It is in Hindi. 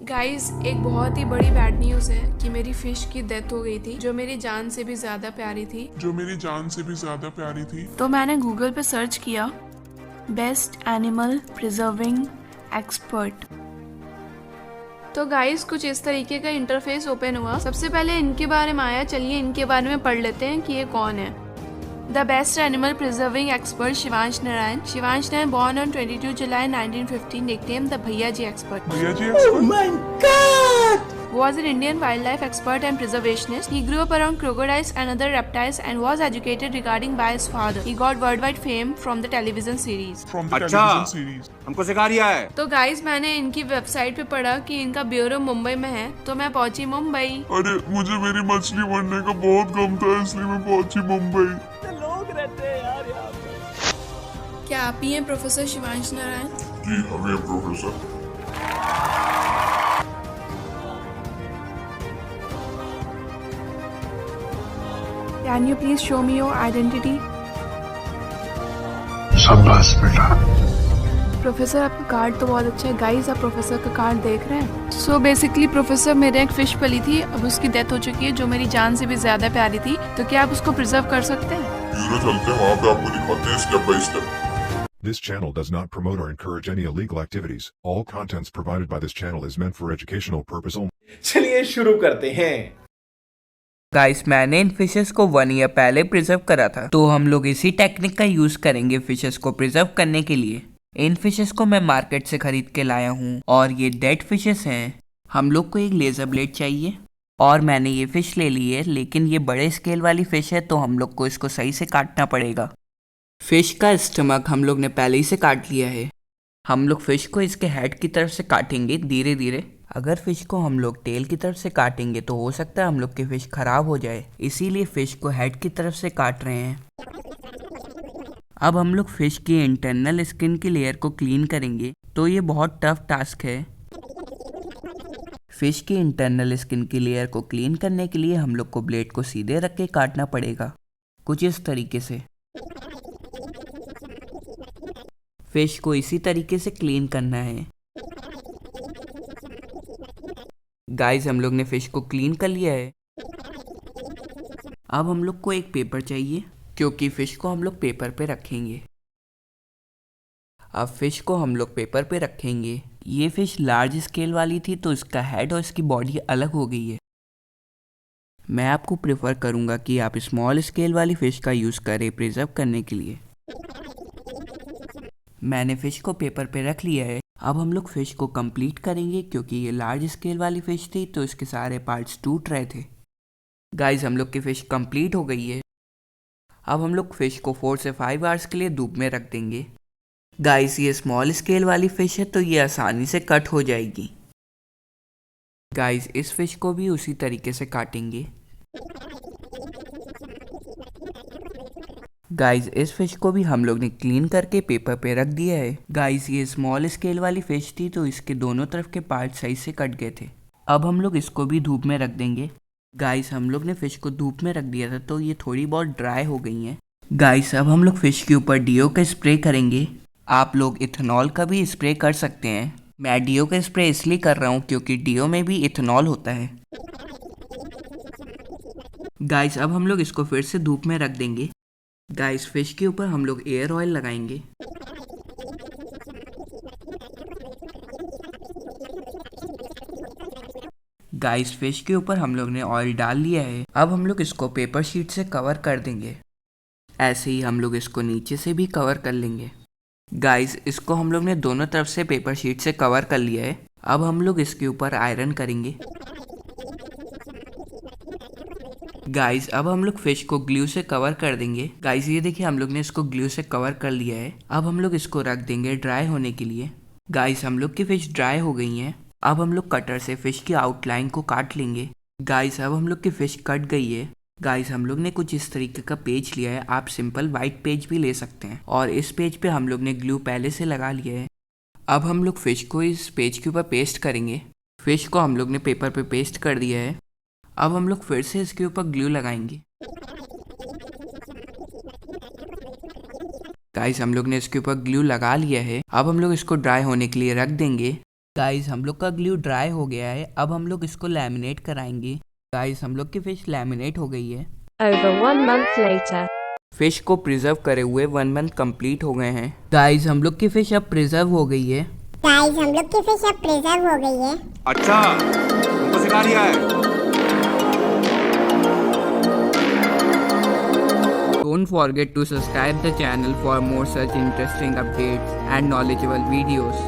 गाइस, एक बहुत ही बड़ी बैड न्यूज़ है कि मेरी फिश की डेथ हो गई थी, जो मेरी जान से भी ज्यादा प्यारी थी। तो मैंने गूगल पे सर्च किया बेस्ट एनिमल प्रिजर्विंग एक्सपर्ट। तो गाइस, कुछ इस तरीके का इंटरफेस ओपन हुआ। सबसे पहले इनके बारे में आया, चलिए इनके बारे में पढ़ लेते हैं कि ये कौन है। The best animal preserving expert Shivansh Narayan. Shivansh Narayan, born on 22 July 1950, nicknamed the Bhaiya Ji expert. Oh my God! Was an Indian wildlife expert and preservationist. He grew up around crocodiles and other reptiles and was educated regarding by his father. He got worldwide fame from the television series. अच्छा, हमको सिखा रिया है। तो गाइस, मैंने इनकी वेबसाइट पे पढ़ा कि इनका ब्यूरो मुंबई में है, तो मैं पहुंची मुंबई। अरे मुझे मेरी मछली बनने का बहुत गम था, इसलिए मैं पहुंची मुंबई। लोग रहते हैं यार यहाँ पे। क्या आप ही हैं प्रोफेसर शिवांश नारायण? जी हमें professor. Can you please show me your identity? शाबाश बेटा। प्रोफेसर, आपका कार्ड तो बहुत अच्छा है। गाइस, आप प्रोफेसर का कार्ड देख रहे हैं? सो बेसिकली प्रोफेसर, मेरे एक फिश पली थी, अब उसकी डेथ हो चुकी है, जो मेरी जान से भी ज्यादा प्यारी थी। तो क्या आप उसको प्रिजर्व कर सकते हैं? यूरो चलते हैं, वहाँ पे आपको दिखाते हैं step by step. This channel does not promote or encourage any illegal activities. All contents provided by this channel is meant for educational purpose only. चलिए शुरू करते हैं। गाइस, मैंने इन फिशेस को 1 ईयर पहले प्रिजर्व करा था, तो हम लोग इसी टेक्निक का यूज करेंगे फिशेस को प्रिजर्व करने के लिए। इन फिशेस को मैं मार्केट से खरीद के लाया हूँ और ये डेड फिशेस हैं। हम लोग को एक लेजर ब्लेड चाहिए और मैंने ये फिश ले ली है, लेकिन ये बड़े स्केल वाली फिश है, तो हम लोग को इसको सही से काटना पड़ेगा। फिश का स्टमक हम लोग ने पहले ही से काट लिया है। हम लोग फिश को इसके हेड की तरफ से काटेंगे धीरे धीरे। अगर फिश को हम लोग टेल की तरफ से काटेंगे तो हो सकता है हम लोग की फिश खराब हो जाए, इसीलिए फिश को हेड की तरफ से काट रहे हैं। अब हम लोग फिश की इंटरनल स्किन की लेयर को क्लीन करेंगे, तो ये बहुत टफ टास्क है। फिश की इंटरनल स्किन की लेयर को क्लीन करने के लिए हम लोग को ब्लेड को सीधे रख के काटना पड़ेगा, कुछ इस तरीके से। फिश को इसी तरीके से क्लीन करना है। गाइस, हम लोग ने फिश को क्लीन कर लिया है। अब हम लोग को एक पेपर चाहिए, क्योंकि फिश को हम लोग पेपर पे रखेंगे। अब फिश को हम लोग पेपर पे रखेंगे। ये फिश लार्ज स्केल वाली थी, तो इसका हेड और इसकी बॉडी अलग हो गई है। मैं आपको प्रेफर करूंगा कि आप स्मॉल स्केल वाली फिश का यूज़ करें प्रिजर्व करने के लिए। मैंने फिश को पेपर पे रख लिया है। अब हम लोग फिश को कंप्लीट करेंगे, क्योंकि ये लार्ज स्केल वाली फिश थी, तो इसके सारे पार्ट्स टूट रहे थे। गाइस, हम लोग की फिश कंप्लीट हो गई है। अब हम लोग फिश को 4 से 5 आवर्स के लिए धूप में रख देंगे। गाइस, ये स्मॉल स्केल वाली फिश है, तो ये आसानी से कट हो जाएगी। गाइस, इस फिश को भी उसी तरीके से काटेंगे। गाइस, इस फिश को भी हम लोग ने क्लीन करके पेपर पे रख दिया है। गाइस, ये स्मॉल स्केल वाली फिश थी, तो इसके दोनों तरफ के पार्ट सही से कट गए थे। अब हम लोग इसको भी धूप में रख देंगे। गाइस, हम लोग ने फिश को धूप में रख दिया था, तो ये थोड़ी बहुत ड्राई हो गई हैं। गाइस, अब हम लोग फिश के ऊपर डीओ का स्प्रे करेंगे। आप लोग इथेनॉल का भी स्प्रे कर सकते हैं। मैं डीओ का स्प्रे इसलिए कर रहा हूँ क्योंकि डीओ में भी इथेनॉल होता है। गाइस, अब हम लोग इसको फिर से धूप में रख देंगे। गाइस, फिश के ऊपर हम लोग एयर ऑयल लगाएंगे। गाइस, फिश के ऊपर हम लोग ने ऑयल डाल लिया है। अब हम लोग इसको पेपर शीट से कवर कर देंगे। ऐसे ही हम लोग इसको नीचे से भी कवर कर लेंगे। गाइस, इसको हम लोग ने दोनों तरफ से पेपर शीट से कवर कर लिया है। अब हम लोग इसके ऊपर आयरन करेंगे। गाइस, अब हम लोग फिश को ग्लू से कवर कर देंगे। गाइस, ये देखिए, हम लोग ने इसको ग्लू से कवर कर लिया है। अब हम लोग इसको रख देंगे ड्राई होने के लिए। गाइस, हम लोग की फिश ड्राई हो गई हैं। अब हम लोग कटर से फिश की आउटलाइन को काट लेंगे। गाइस, अब हम लोग की फिश कट गई है। गाइस, हम लोग ने कुछ इस तरीके का पेज लिया है। आप सिंपल वाइट पेज भी ले सकते हैं, और इस पेज पे हम लोग ने ग्लू पहले से लगा लिया है। अब हम लोग फिश को इस पेज के ऊपर पेस्ट करेंगे। फिश को हम लोग ने पेपर पे पेस्ट कर दिया है। अब हम लोग फिर से इसके ऊपर ग्लू लगाएंगे। गाइस, हम लोग ने इसके ऊपर ग्लू लगा लिया है। अब हम लोग इसको ड्राई होने के लिए रख देंगे। गाइस हम लोग का ग्लू ड्राई हो गया है, अब हम लोग इसको लैमिनेट कराएंगे। गाइस हम लोग की फिश लैमिनेट हो गई है। Over 1 month later. फिश को प्रिजर्व करे हुए 1 मंथ कंप्लीट हो गए हैं। गाइस हम लोग की फिश अब प्रिजर्व हो गई है। गाइस हम लोग की फिश अब प्रिजर्व हो गई है। अच्छा, हमको सिखा रिया है। Don't forget to subscribe the channel for more such interesting updates and knowledgeable videos.